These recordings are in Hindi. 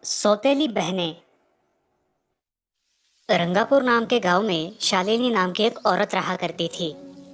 सौतेली बहनें। रंगापुर नाम के गांव में शालिनी नाम की एक औरत रहा करती थी।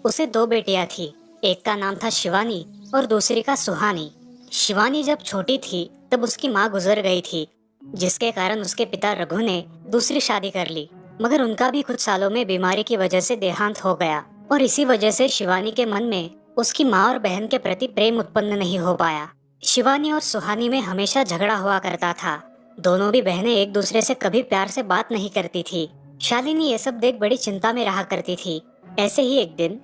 उसे दो बेटियां थी। एक का नाम था शिवानी और दूसरी का सुहानी। शिवानी जब छोटी थी तब उसकी माँ गुजर गई थी, जिसके कारण उसके पिता रघु ने दूसरी शादी कर ली। मगर उनका भी कुछ सालों में बीमारी की वजह से देहांत हो गया और इसी वजह से शिवानी के मन में उसकी माँ और बहन के प्रति प्रेम उत्पन्न नहीं हो पाया। शिवानी और सुहानी में हमेशा झगड़ा हुआ करता था। दोनों भी बहनें एक दूसरे से कभी प्यार से बात नहीं करती थी। शालिनी ये सब देख बड़ी चिंता में रहा करती थी। ऐसे ही एक दिन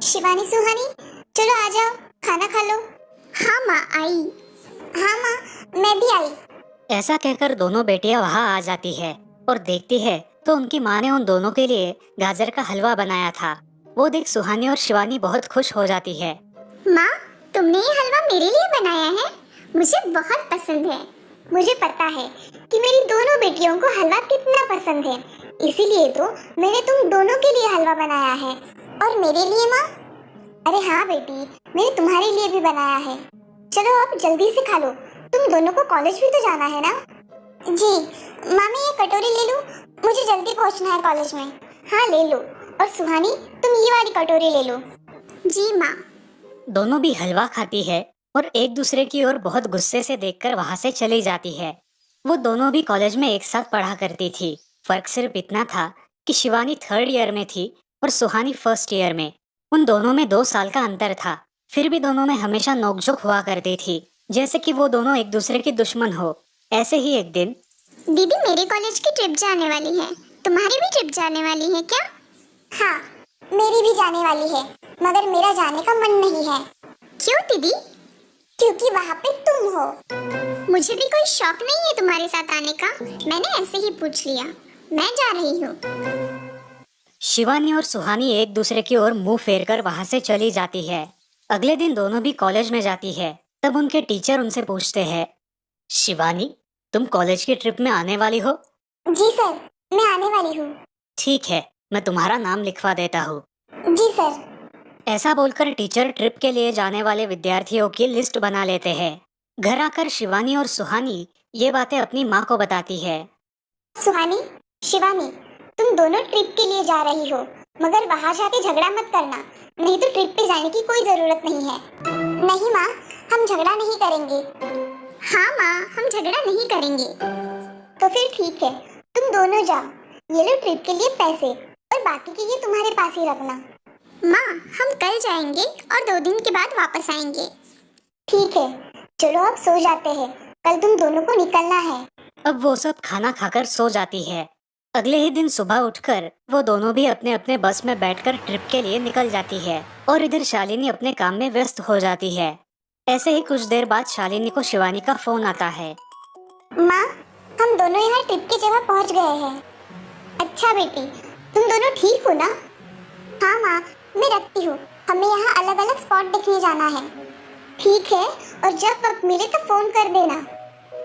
शिवानी सुहानी, चलो आ जाओ, खाना खा लो। हाँ माँ आई। हाँ माँ, मैं भी आई। ऐसा कहकर दोनों बेटियां वहां आ जाती है और देखती है तो उनकी माँ ने उन दोनों के लिए गाजर का हलवा बनाया था। वो देख सुहानी और शिवानी बहुत खुश हो जाती है। माँ, तुमने ये हलवा मेरे लिए बनाया है? मुझे बहुत पसंद है। मुझे पता है कि मेरी दोनों बेटियों को हलवा कितना पसंद है, इसीलिए तो मैंने तुम दोनों के लिए हलवा बनाया है। और मेरे लिए माँ? अरे हाँ बेटी, मैंने तुम्हारे लिए भी बनाया है। चलो अब जल्दी से खा लो, तुम दोनों को कॉलेज भी तो जाना है ना? जी माँ, मैं ये कटोरी ले लूँ? मुझे जल्दी पहुँचना है कॉलेज में। हाँ ले लो। और सुहानी, तुम ये वाली कटोरी ले लो। जी माँ। दोनों भी हलवा खाती है और एक दूसरे की ओर बहुत गुस्से से देखकर वहां से चली जाती है। वो दोनों भी कॉलेज में एक साथ पढ़ा करती थी। फर्क सिर्फ इतना था कि शिवानी 3rd ईयर में थी और सुहानी 1st ईयर में। उन दोनों में 2 साल का अंतर था। फिर भी दोनों में हमेशा नोकझोंक हुआ करती थी, जैसे कि वो दोनों एक दूसरे की दुश्मन हो। ऐसे ही एक दिन दीदी, मेरे कॉलेज की ट्रिप जाने वाली है, तुम्हारी भी ट्रिप जाने वाली है क्या? हाँ, मेरी भी जाने वाली है, मगर मेरा जाने का मन नहीं है। क्यों दीदी? क्योंकि वहाँ पे तुम हो। मुझे भी कोई शौक नहीं है तुम्हारे साथ आने का, मैंने ऐसे ही पूछ लिया। मैं जा रही हूँ। शिवानी और सुहानी एक दूसरे की ओर मुंह फेरकर वहां से चली जाती है। अगले दिन दोनों भी कॉलेज में जाती है। तब उनके टीचर उनसे पूछते हैं, शिवानी, तुम कॉलेज की ट्रिप में आने वाली हो? जी सर, मैं आने वाली हूँ। ठीक है, मैं तुम्हारा नाम लिखवा देता हूँ। जी सर। ऐसा बोलकर टीचर ट्रिप के लिए जाने वाले विद्यार्थियों की लिस्ट बना लेते हैं। घर आकर शिवानी और सुहानी ये बातें अपनी माँ को बताती है। सुहानी, शिवानी, तुम दोनों ट्रिप के लिए जा रही हो, मगर वहाँ जाके झगड़ा मत करना, नहीं तो ट्रिप पे जाने की कोई जरूरत नहीं है। नहीं माँ, हम झगड़ा नहीं करेंगे। हाँ माँ, हम झगड़ा नहीं करेंगे। तो फिर ठीक है, तुम दोनों जाओ। ये लो ट्रिप के लिए पैसे, और बाकी के ये तुम्हारे पास ही रखना। माँ, हम कल जाएंगे और 2 दिन के बाद वापस आएंगे। ठीक है, चलो अब सो जाते हैं, कल तुम दोनों को निकलना है। अब वो सब खाना खाकर सो जाती है। अगले ही दिन सुबह उठकर वो दोनों भी अपने अपने बस में बैठकर ट्रिप के लिए निकल जाती है और इधर शालिनी अपने काम में व्यस्त हो जाती है। ऐसे ही कुछ देर बाद शालिनी को शिवानी का फोन आता है। माँ, हम दोनों यहाँ ट्रिप की जगह पहुँच गए हैं। अच्छा बेटी, तुम दोनों ठीक हो ना? हाँ माँ, मैं रखती हूँ, हमें यहाँ अलग अलग स्पॉट देखने जाना है। ठीक है, और जब वक्त मिले तो फोन कर देना।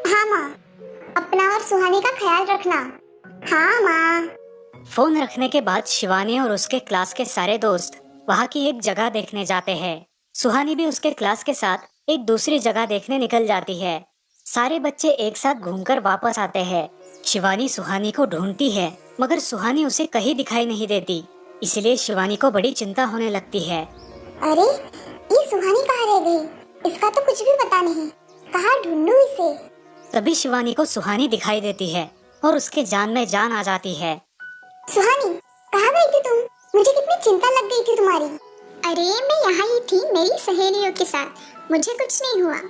हाँ माँ, अपना और सुहानी का ख्याल रखना। हाँ माँ। फोन रखने के बाद शिवानी और उसके क्लास के सारे दोस्त वहाँ की एक जगह देखने जाते हैं। सुहानी भी उसके क्लास के साथ एक दूसरी जगह देखने निकल जाती है। सारे बच्चे एक साथ घूमकर वापस आते हैं। शिवानी सुहानी को ढूंढती है, मगर सुहानी उसे कहीं दिखाई नहीं देती। इसलिए शिवानी को बड़ी चिंता होने लगती है। अरे, ये सुहानी कहाँ रह गई? इसका तो कुछ भी पता नहीं, कहाँ ढूंढूं इसे? तभी शिवानी को सुहानी दिखाई देती है और उसके जान में जान आ जाती है। सुहानी, कहाँ गई थी तुम? मुझे कितनी चिंता लग गई थी तुम्हारी। अरे, मैं यहाँ ही थी मेरी सहेलियों के साथ, मुझे कुछ नहीं हुआ।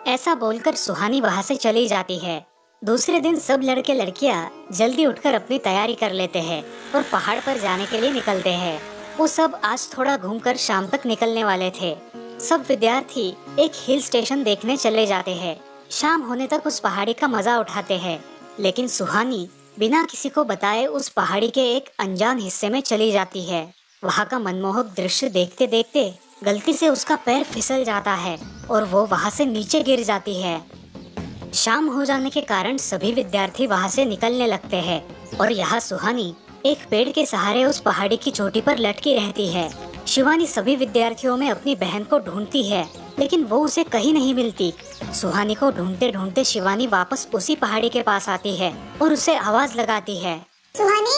ऐसा बोलकर सुहानी वहाँ से चली जाती है। दूसरे दिन सब लड़के लड़कियाँ जल्दी उठकर अपनी तैयारी कर लेते हैं और पहाड़ पर जाने के लिए निकलते हैं। वो सब आज थोड़ा घूमकर शाम तक निकलने वाले थे। सब विद्यार्थी एक हिल स्टेशन देखने चले जाते हैं। शाम होने तक उस पहाड़ी का मजा उठाते हैं, लेकिन सुहानी बिना किसी को बताए उस पहाड़ी के एक अनजान हिस्से में चली जाती है। वहाँ का मनमोहक दृश्य देखते देखते गलती से उसका पैर फिसल जाता है और वो वहाँ से नीचे गिर जाती है। शाम हो जाने के कारण सभी विद्यार्थी वहाँ से निकलने लगते हैं और यहाँ सुहानी एक पेड़ के सहारे उस पहाड़ी की चोटी पर लटकी रहती है। शिवानी सभी विद्यार्थियों में अपनी बहन को ढूंढती है, लेकिन वो उसे कहीं नहीं मिलती। सुहानी को ढूंढते ढूंढते शिवानी वापस उसी पहाड़ी के पास आती है और उसे आवाज लगाती है। सुहानी,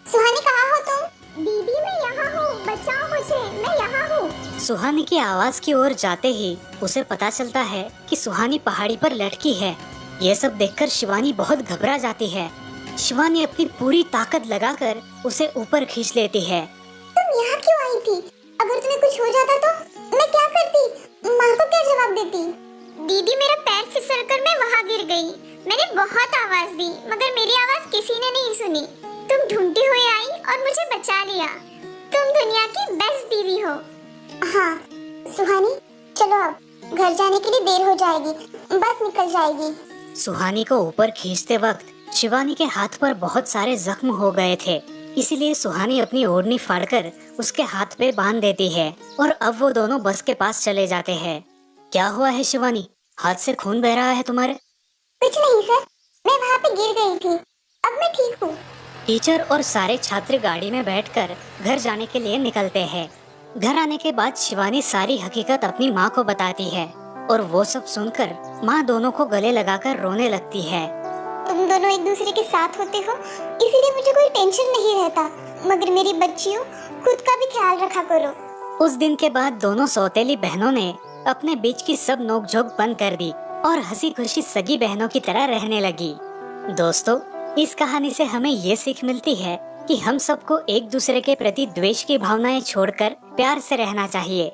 सुहानी कहाँ हो तुम? दीदी मैं यहाँ हूँ, बचाओ मुझे, मैं यहाँ हूँ। सुहानी की आवाज की ओर जाते ही उसे पता चलता है कि सुहानी पहाड़ी पर लटकी है। ये सब देखकर शिवानी बहुत घबरा जाती है। शिवानी अपनी पूरी ताकत लगाकर उसे ऊपर खींच लेती है। तुम यहाँ क्यों आई थी? अगर तुम्हें कुछ हो जाता तो मैं क्या करती? माँ को क्या जवाब देती? दीदी मेरा पैर फिसल कर मैं वहाँ गिर गई। मैंने बहुत आवाज दी मगर मेरी आवाज किसी ने नहीं सुनी। तुम ढूंढती हुई आई और मुझे बचा लिया। तुम दुनिया की बेस्ट दीदी हो। हाँ सुहानी, चलो अब घर जाने के लिए देर हो जाएगी, बस निकल जाएगी। सुहानी को ऊपर खींचते वक्त शिवानी के हाथ पर बहुत सारे जख्म हो गए थे, इसीलिए सुहानी अपनी ओढ़नी फाड़कर उसके हाथ पे बांध देती है और अब वो दोनों बस के पास चले जाते हैं। क्या हुआ है शिवानी, हाथ से खून बह रहा है तुम्हारे? कुछ नहीं सर, मैं वहाँ पे गिर गई थी, अब मैं ठीक हूँ। टीचर और सारे छात्र गाड़ी में बैठकर घर जाने के लिए निकलते हैं। घर आने के बाद शिवानी सारी हकीकत अपनी माँ को बताती है और वो सब सुनकर माँ दोनों को गले लगाकर रोने लगती है। तुम दोनों एक दूसरे के साथ होते हो इसीलिए मुझे कोई टेंशन नहीं रहता, मगर मेरी बच्चियों खुद का भी ख्याल रखा करो। उस दिन के बाद दोनों सौतेली बहनों ने अपने बीच की सब नोकझोंक बंद कर दी और हंसी खुशी सगी बहनों की तरह रहने लगी। दोस्तों, इस कहानी से हमें ये सीख मिलती है कि हम सबको एक दूसरे के प्रति द्वेष की भावनाएं छोड़कर प्यार से रहना चाहिए।